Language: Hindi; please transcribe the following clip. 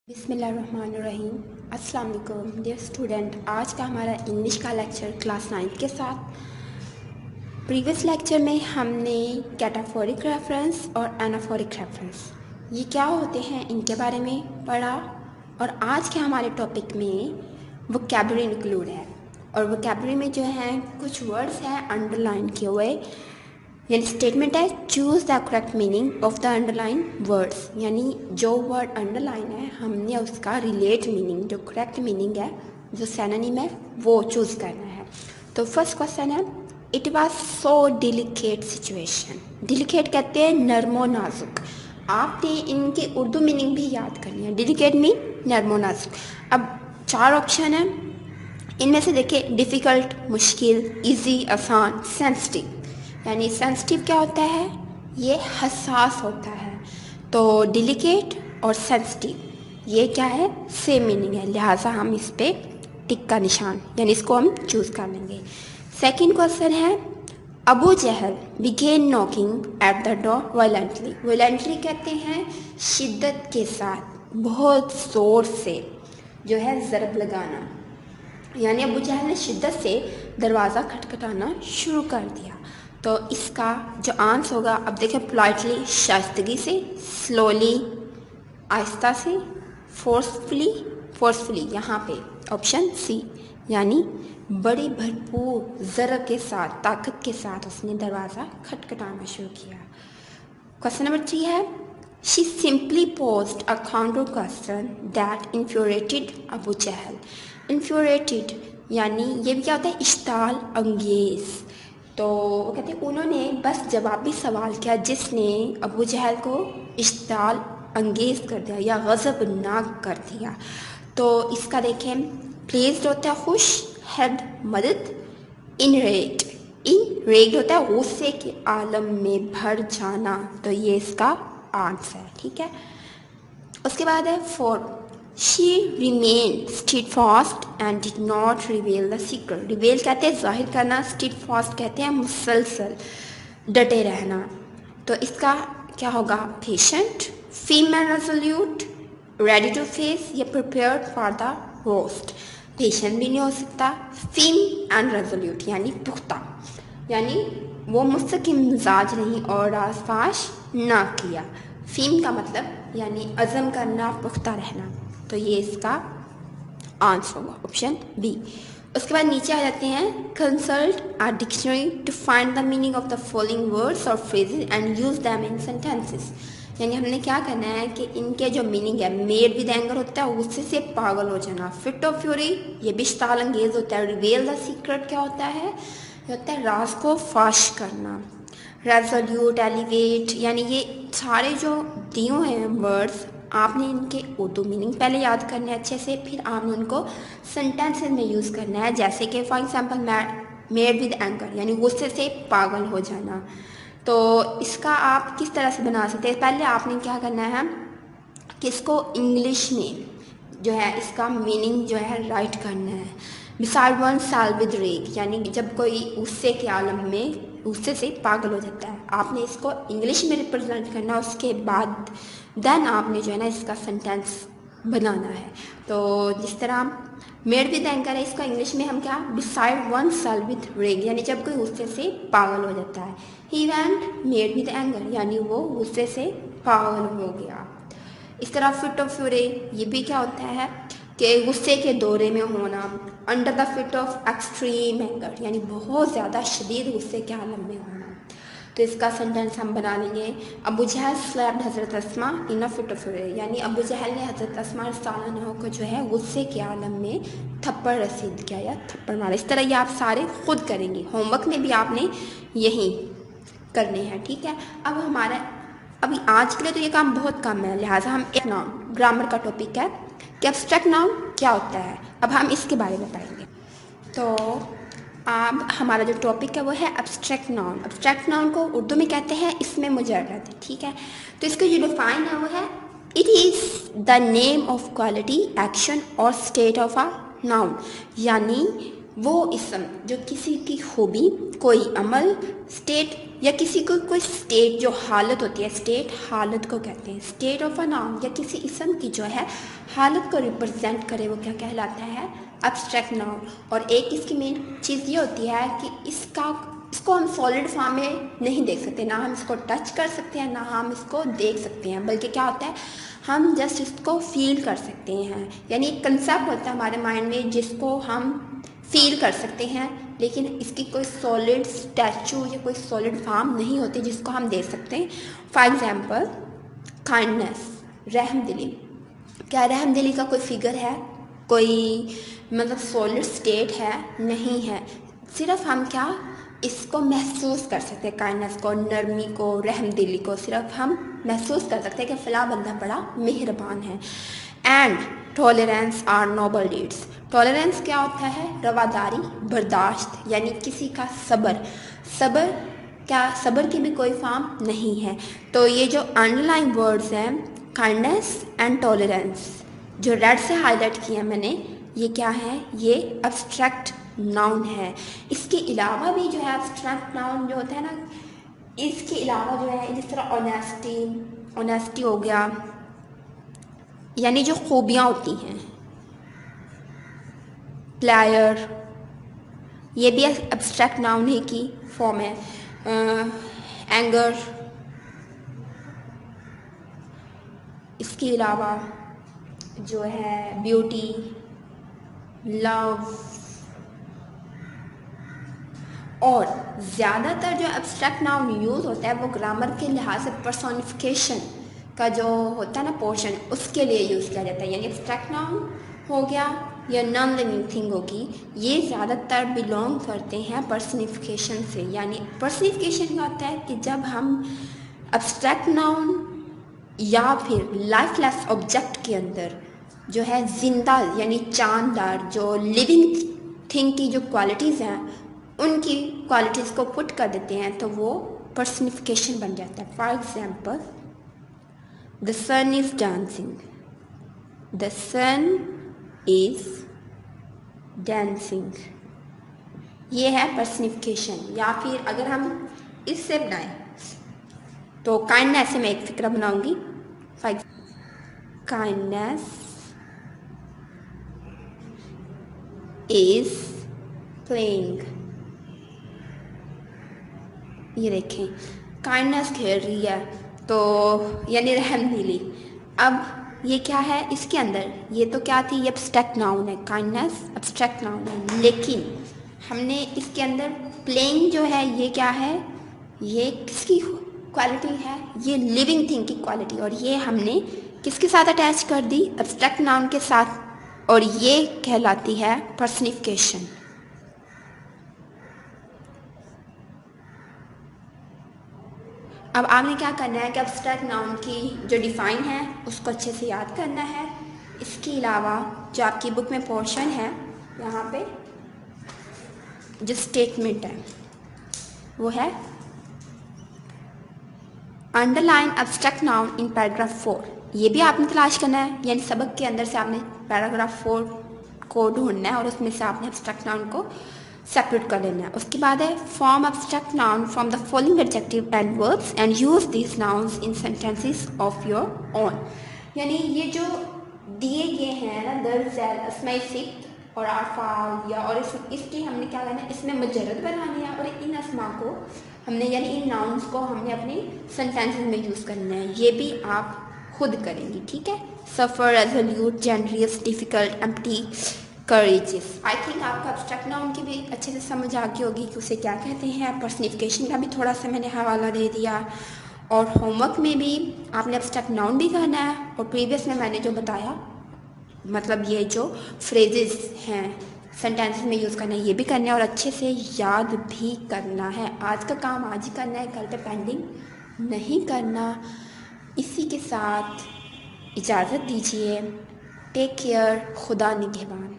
बिस्मिल्लाहिर्रहमानिर्रहीम। अस्सलाम वालेकुम डियर स्टूडेंट। आज का हमारा इंग्लिश का लेक्चर क्लास 9 के साथ। प्रीवियस लेक्चर में हमने कैटाफोरिक रेफरेंस और एनाफोरिक रेफरेंस ये क्या होते हैं इनके बारे में पढ़ा, और आज के हमारे टॉपिक में वोकैबुलरी इंक्लूड है। और वोकैबुलरी में जो है कुछ वर्ड्स हैं अंडरलाइन किए हुए, यानी स्टेटमेंट है choose the correct meaning of the underline words, यानी जो वर्ड अंडरलाइन है हमने उसका रिलेट मीनिंग, जो करेक्ट मीनिंग है, जो सिनोनिम है, वो चूज़ करना है। तो फर्स्ट क्वेश्चन है, it was so delicate situation. Delicate कहते हैं नरमो नाजुक। आपने इनके उर्दू मीनिंग भी याद करनी है। डिलिकेट मीन नरमो नाजुक। अब 4 ऑप्शन है, इनमें से देखिए डिफ़िकल्ट, मुश्किल, इजी, आसान, सेंसिटिव। यानी सेंसिटिव क्या होता है, ये हसास होता है। तो डिलिकेट और सेंसिटिव ये क्या है, सेम मीनिंग है, लिहाजा हम इस पे टिक का निशान यानी इसको हम चूज़ कर लेंगे। सेकंड क्वेश्चन है, Abu Jahl began knocking at the door violently. Violently कहते हैं शिद्दत के साथ, बहुत ज़ोर से जो है ज़रब लगाना, यानी अबू जहल ने शिद्दत से दरवाज़ा खटखटाना शुरू कर दिया। तो इसका जो आंसर होगा, अब देखें, पोलाइटली शाइस्तगी से, स्लोली आहिस्ता से, फोर्सफुली यहाँ पे ऑप्शन सी, यानी बड़ी भरपूर ज़रब के साथ, ताकत के साथ उसने दरवाज़ा खटखटाना शुरू किया। क्वेश्चन नंबर 3 है, she simply posed a counter question that infuriated Abu Jahl. Infuriated यानी ये भी क्या होता है, इश्ताल अंगेज़। तो वो कहते हैं उन्होंने बस जवाबी सवाल किया जिसने अबू जहल को इश्ताल अंगेज़ कर दिया या गज़बनाक कर दिया। तो इसका देखें, प्लेस्ड होता है खुश, हेड मदद, इनरेड होता है गुस्से के आलम में भर जाना। तो ये इसका आंसर है, ठीक है। उसके बाद है 4, she remain steadfast and did not reveal the secret. Reveal कहते हैं जाहिर करना, स्टीडफास्ट कहते हैं मुसलसल डटे रहना। तो इसका क्या होगा, patient, firm and resolute, ready to face या prepared for the roast. Patient भी नहीं हो सकता, फीम एंड रेजोल्यूट यानी पुख्ता, यानी वो मुस्तकिम मिजाज नहीं और राजफाश ना किया। फीम का मतलब यानी अज़म करना, पुख्ता रहना। तो ये इसका आंसर होगा ऑप्शन बी। उसके बाद नीचे आ जाते हैं, consult a dictionary to find the meaning of the following words और phrases and use them in sentences. यानी हमने क्या करना है कि इनके जो मीनिंग है, मेड विद एंगर होता है गुस्से से पागल हो जाना, फिट ऑफ फ्यूरी ये भी इश्ताल अंगेज होता है, रिवेल द सीक्रेट क्या होता है, ये होता है राज को फाश करना, रेजोल्यूट, एलिवेट, यानी ये सारे जो दिए हैं वर्ड्स आपने इनके उर्दू मीनिंग पहले याद करने अच्छे से, फिर आपने उनको सेंटेंसेस में यूज़ करना है। जैसे कि for example made with anger यानी गुस्से से पागल हो जाना। तो इसका आप किस तरह से बना सकते हैं, पहले आपने क्या करना है कि इसको इंग्लिश में जो है इसका मीनिंग जो है राइट करना है। बिसाइड वन साल विद रेग, यानी जब कोई गुस्से के आलम में गुस्से से पागल हो जाता है, आपने इसको इंग्लिश में रिप्रेजेंट करना। उसके बाद देन आपने जो है ना इसका सेंटेंस बनाना है। तो जिस तरह मेड विद एंगर है, इसको इंग्लिश में हम क्या, बिसाइड वन साल विद रेग, यानी जब कोई गुस्से से पागल हो जाता है। He went made with anger, यानी वो गुस्से से पागल हो गया। इस तरह फिट ऑफ फ्यूरी ये भी क्या होता है कि गुस्से के दौरे में होना, under the fit of extreme anger, यानी बहुत ज़्यादा शदीद गुस्से के आलम में होना। तो इसका सेंटेंस हम बना लेंगे, अबू जहल स्लैप्ड हज़रत अस्मा इन अ फिट ऑफ फ्यूरी, यानी अबू जहल ने हज़रत अस्मा रज़ियल्लाहु को जो है गुस्से के आलम में थप्पड़ रसीद किया या थप्पड़ मारा। इस तरह ये आप सारे खुद करेंगे, होमवर्क में भी आपने यही करने हैं, ठीक है। अब हमारा अभी आज के लिए तो ये काम बहुत कम है, लिहाजा हम एक नाउन ग्रामर का टॉपिक है कि एब्स्ट्रैक्ट नाउन क्या होता है, अब हम इसके बारे में पढ़ेंगे। तो अब हमारा जो टॉपिक है वो है एब्स्ट्रैक्ट नाउन। एब्स्ट्रैक्ट नाउन को उर्दू में कहते हैं इसमें मुजर्रद, ठीक है। तो इसका जो डिफाइन है वो है, it is the name of quality, action और स्टेट ऑफ अ नाउन, यानी वो इसम जो किसी की खूबी, कोई अमल, स्टेट या किसी को कोई स्टेट जो हालत होती है, स्टेट हालत को कहते हैं। स्टेट ऑफ अ नाउन या किसी इसम की जो है हालत को रिप्रेजेंट करे वो क्या कहलाता है, एब्स्ट्रैक्ट नाउन। और एक इसकी मेन चीज़ ये होती है कि इसको हम सॉलिड फॉर्म में नहीं देख सकते, ना हम इसको टच कर सकते हैं, ना हम इसको देख सकते हैं, बल्कि क्या होता है हम जस्ट इसको फील कर सकते हैं। यानी एक कंसेप्ट होता है हमारे माइंड में जिसको हम फील कर सकते हैं, लेकिन इसकी कोई सॉलिड स्टैचू या कोई सॉलिड फॉर्म नहीं होती जिसको हम देख सकते हैं। फॉर एग्जांपल काइंडनेस, रहमदिली। क्या रहमदिली का कोई फिगर है, कोई मतलब सॉलिड स्टेट है? नहीं है। सिर्फ हम क्या इसको महसूस कर सकते हैं, काइंडनेस को, नरमी को, रहमदिली को सिर्फ हम महसूस कर सकते हैं कि फ़लाँ बंदा बड़ा मेहरबान है। And tolerance are noble deeds. Tolerance क्या होता है, रवादारी, बर्दाश्त, यानी किसी का सब्र। सब्र क्या, सब्र की भी कोई फॉर्म नहीं है। तो ये जो अंडरलाइन वर्ड्स हैं काइंडनेस एंड टॉलरेंस जो रेड से हाईलाइट किया मैंने, ये क्या है, ये एब्स्ट्रैक्ट नाउन है। इसके अलावा भी जो है एब्स्ट्रैक्ट नाउन जो होता है ना, इसके अलावा जो है जिस तरह ऑनेस्टी हो गया, यानी जो खूबियाँ होती हैं, प्लेयर, ये भी एब्स्ट्रैक्ट नाउन ही की फॉर्म है। एंगर, इसके अलावा जो है ब्यूटी, लव, और ज़्यादातर जो एब्स्ट्रैक्ट नाउन यूज़ होता है वो ग्रामर के लिहाज से पर्सोनिफिकेशन का जो होता है ना पोर्शन, उसके लिए यूज़ किया जाता है। यानी एब्स्ट्रैक्ट नाउन हो गया या नॉन लिविंग थिंग होगी, ये ज़्यादातर बिलोंग करते हैं पर्सनिफिकेशन से। यानी पर्सनिफिकेशन क्या होता है कि जब हम एब्स्ट्रैक्ट नाउन या फिर लाइफलेस ऑब्जेक्ट के अंदर जो है जिंदा यानी जानदार जो लिविंग थिंग की जो क्वालिटीज़ हैं उनकी क्वालिटीज़ को पुट कर देते हैं तो वो पर्सनिफिकेशन बन जाता है। For example the sun is dancing, the sun is dancing, ये है पर्सनिफिकेशन। या फिर अगर हम इससे बनाएं तो काइंडनेस से मैं एक फिक्र बनाऊंगी। काइंडनेस इज प्लेइंग, ये देखें काइंडनेस खेल रही है, तो यानी रहमदिली। अब ये क्या है इसके अंदर, ये तो क्या थी, ये एब्स्ट्रैक्ट नाउन है, काइंडनेस एब्स्ट्रैक्ट नाउन है, लेकिन हमने इसके अंदर प्लेइंग जो है ये क्या है, ये किसकी क्वालिटी है, ये लिविंग थिंग की क्वालिटी, और ये हमने किसके साथ अटैच कर दी, एब्स्ट्रैक्ट नाउन के साथ, और ये कहलाती है पर्सनिफिकेशन। अब आपने क्या करना है कि एब्स्ट्रैक्ट नाउन की जो डिफ़ाइन है उसको अच्छे से याद करना है। इसके अलावा जो आपकी बुक में पोर्शन है यहाँ पे जो स्टेटमेंट है वो है underline abstract noun in paragraph 4। ये भी आपने तलाश करना है, यानी सबक के अंदर से आपने पैराग्राफ 4 को ढूंढना है और उसमें से आपने एब्स्ट्रैक्ट नाउन को सेपरेट कर लेना है। उसके बाद है form abstract noun from the following adjective and verbs and use this nouns in sentences of your own. यानी ये जो दिए गए हैं ना दरअसल अस्माए सिफ्त और आफाल या और इसकी हमने क्या करना है, इसमें मुजर्रद बनानी है और इन अस्मा को हमने यानी इन नाउन्स को हमने अपने सेंटेंसेस में यूज़ करना है। ये भी आप खुद करेंगी, ठीक है। Suffer, resolute, generous, difficult, empty, courageous. I think आपको एब्स्ट्रैक्ट नाउन की भी अच्छे से समझ आ गई होगी कि उसे क्या कहते हैं। पर्सनिफिकेशन का भी थोड़ा सा मैंने हवाला दे दिया, और होमवर्क में भी आपने एब्स्ट्रैक्ट नाउन भी करना है, और प्रीवियस में मैंने जो बताया मतलब ये जो फ्रेजेस हैं सेंटेंसेस में यूज़ करना है ये भी करना है, और अच्छे से याद भी करना है। आज का काम आज ही करना है, कल पे पेंडिंग नहीं करना। इसी के साथ इजाज़त दीजिए। टेक केयर, खुदा निगहबान।